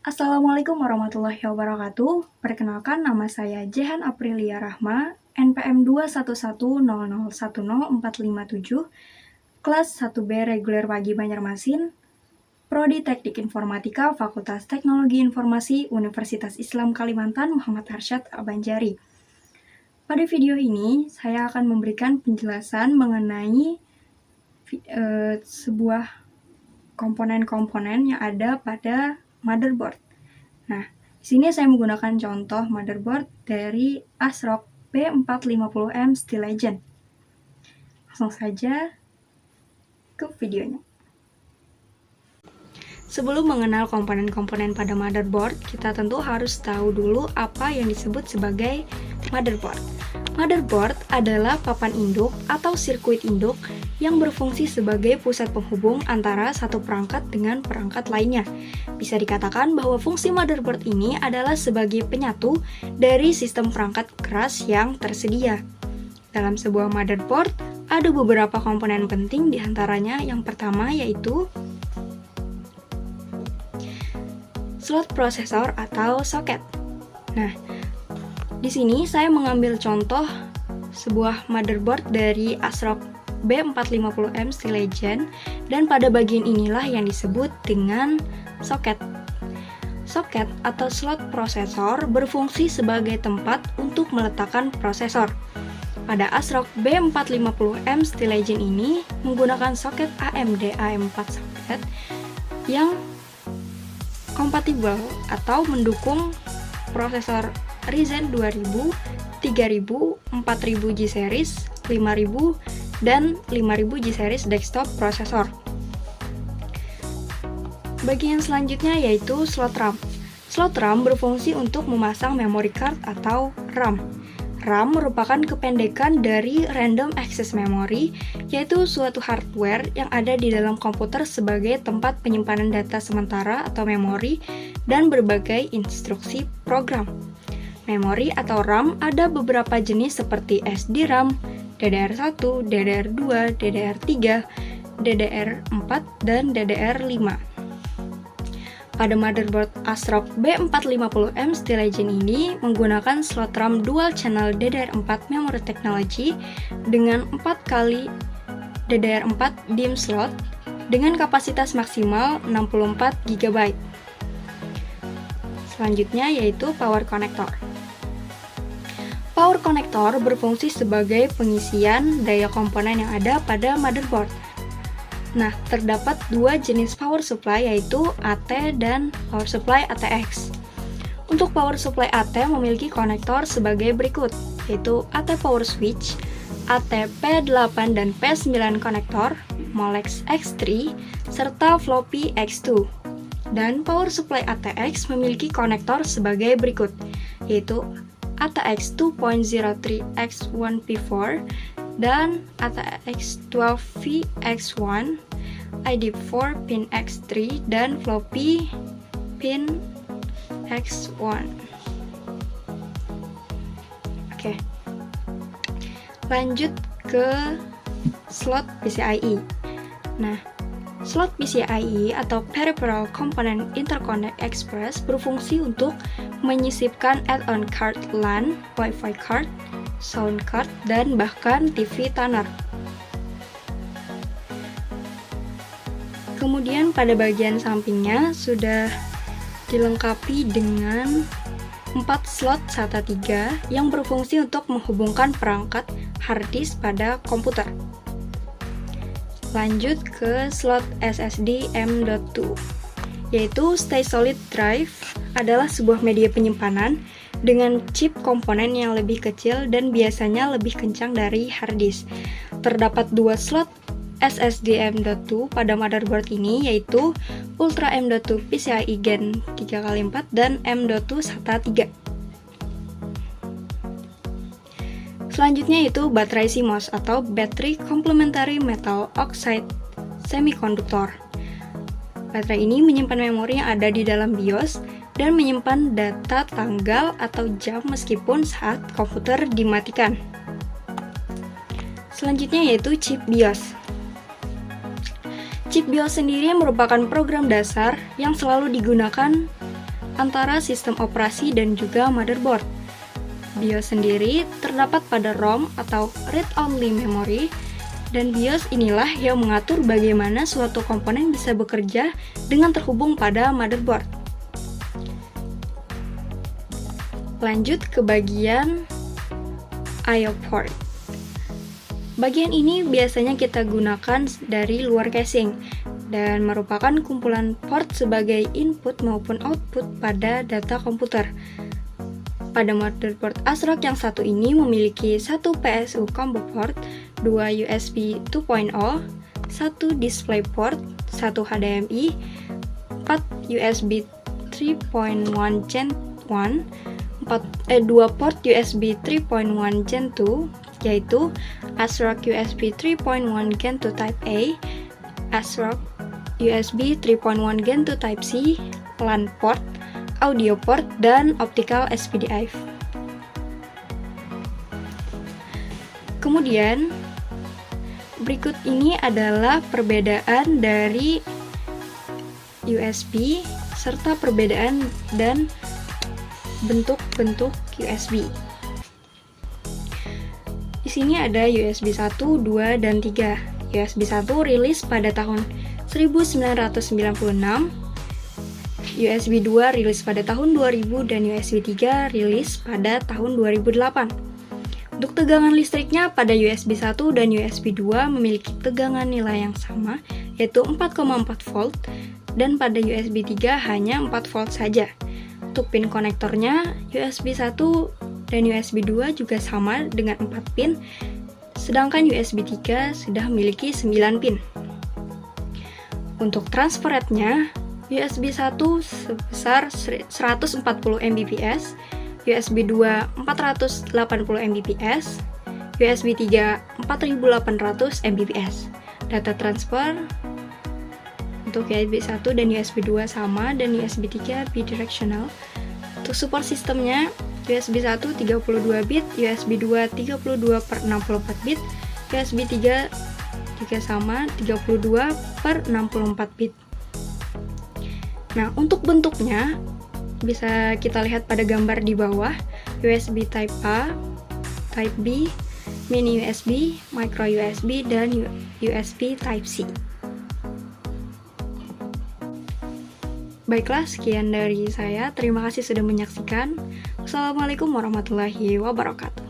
Assalamualaikum warahmatullahi wabarakatuh. Perkenalkan, nama saya Jehan Aprilia Rahma, NPM 21100104557, kelas 1B reguler pagi Banjarmasin, Prodi Teknik Informatika, Fakultas Teknologi Informasi, Universitas Islam Kalimantan, Muhammad Harsyad Al-Banjari. Pada video ini, saya akan memberikan penjelasan mengenai sebuah komponen-komponen yang ada pada motherboard. Nah, di sini saya menggunakan contoh motherboard dari ASRock B450M Steel Legend. Langsung saja ke videonya. Sebelum mengenal komponen-komponen pada motherboard, kita tentu harus tahu dulu apa yang disebut sebagai motherboard. Motherboard adalah papan induk atau sirkuit induk yang berfungsi sebagai pusat penghubung antara satu perangkat dengan perangkat lainnya. Bisa dikatakan bahwa fungsi motherboard ini adalah sebagai penyatu dari sistem perangkat keras yang tersedia. Dalam sebuah motherboard, ada beberapa komponen penting diantaranya yang pertama yaitu slot prosesor atau soket. Nah, di sini saya mengambil contoh sebuah motherboard dari ASRock B450M Steel Legend dan pada bagian inilah yang disebut dengan soket. Soket atau slot prosesor berfungsi sebagai tempat untuk meletakkan prosesor. Pada ASRock B450M Steel Legend ini menggunakan soket AMD AM4 soket yang kompatibel atau mendukung prosesor Ryzen 2000, 3000, 4000 G series, 5000 dan 5000 G series desktop prosesor. Bagian selanjutnya yaitu slot RAM. Slot RAM berfungsi untuk memasang memory card atau RAM. RAM merupakan kependekan dari Random Access Memory, yaitu suatu hardware yang ada di dalam komputer sebagai tempat penyimpanan data sementara atau memori dan berbagai instruksi program. Memori atau RAM ada beberapa jenis seperti SD-RAM, DDR1, DDR2, DDR3, DDR4, dan DDR5. Pada motherboard ASRock B450M Steel Legend ini menggunakan slot RAM dual channel DDR4 memory technology dengan 4 kali DDR4 DIMM slot dengan kapasitas maksimal 64 GB. Selanjutnya yaitu power connector. Power connector berfungsi sebagai pengisian daya komponen yang ada pada motherboard. Nah, terdapat dua jenis power supply yaitu AT dan power supply ATX. Untuk power supply AT memiliki konektor sebagai berikut, yaitu AT power switch, AT P8 dan P9 konektor, Molex X3, serta floppy X2. Dan power supply ATX memiliki konektor sebagai berikut, yaitu ATX 2.03 X1P4 dan ATX 12V X1, ID4 pin X3 dan floppy pin X1. Oke. Lanjut ke slot PCIe. Nah, slot PCIe atau Peripheral Component Interconnect Express berfungsi untuk menyisipkan add-on card LAN, Wi-Fi card, sound card, dan bahkan TV tuner. Kemudian pada bagian sampingnya sudah dilengkapi dengan 4 slot SATA 3 yang berfungsi untuk menghubungkan perangkat hard disk pada komputer. Lanjut ke slot SSD M.2, yaitu Stay Solid Drive adalah sebuah media penyimpanan dengan chip komponen yang lebih kecil dan biasanya lebih kencang dari hard disk. Terdapat dua slot SSD M.2 pada motherboard ini yaitu Ultra M.2 PCIe Gen 3x4 dan M.2 SATA 3. Selanjutnya yaitu baterai CMOS atau Battery Complementary Metal Oxide Semiconductor. Baterai ini menyimpan memori yang ada di dalam BIOS dan menyimpan data tanggal atau jam meskipun saat komputer dimatikan. Selanjutnya yaitu chip BIOS. Chip BIOS sendiri merupakan program dasar yang selalu digunakan antara sistem operasi dan juga motherboard. BIOS sendiri terdapat pada ROM atau read-only memory, dan BIOS inilah yang mengatur bagaimana suatu komponen bisa bekerja dengan terhubung pada motherboard. Lanjut ke bagian I/O port. Bagian ini biasanya kita gunakan dari luar casing dan merupakan kumpulan port sebagai input maupun output pada data komputer. Pada motherboard ASRock yang satu ini memiliki satu PSU combo port, 2 USB 2.0, 1 DisplayPort, 1 HDMI, 4 USB 3.1 Gen 1, 2 port USB 3.1 Gen 2, yaitu ASRock USB 3.1 Gen 2 Type A, ASRock USB 3.1 Gen 2 Type C, LAN port, audio port, dan optical SPDIF. Kemudian, berikut ini adalah perbedaan dari USB serta perbedaan dan bentuk-bentuk USB. Di sini ada USB 1, 2, dan 3. USB 1 rilis pada tahun 1996, USB 2 rilis pada tahun 2000, dan USB 3 rilis pada tahun 2008. Untuk tegangan listriknya pada USB 1 dan USB 2 memiliki tegangan nilai yang sama, yaitu 4,4 volt, dan pada USB 3 hanya 4 volt saja. Untuk pin konektornya, USB 1 dan USB 2 juga sama dengan 4 pin, sedangkan USB 3 sudah memiliki 9 pin. Untuk transfer rate-nya, USB 1 sebesar 140 Mbps, USB 2 480 Mbps, USB 3 4800 Mbps. Data transfer untuk USB 1 dan USB 2 sama, dan USB 3 bidirectional. Untuk support sistemnya, USB 1 32 bit, USB 2 32/64 bit, USB 3 juga sama 32/64 bit. Nah, untuk bentuknya bisa kita lihat pada gambar di bawah, USB Type A, Type B, Mini USB, Micro USB, dan USB Type C. Baiklah, sekian dari saya. Terima kasih sudah menyaksikan. Wassalamualaikum warahmatullahi wabarakatuh.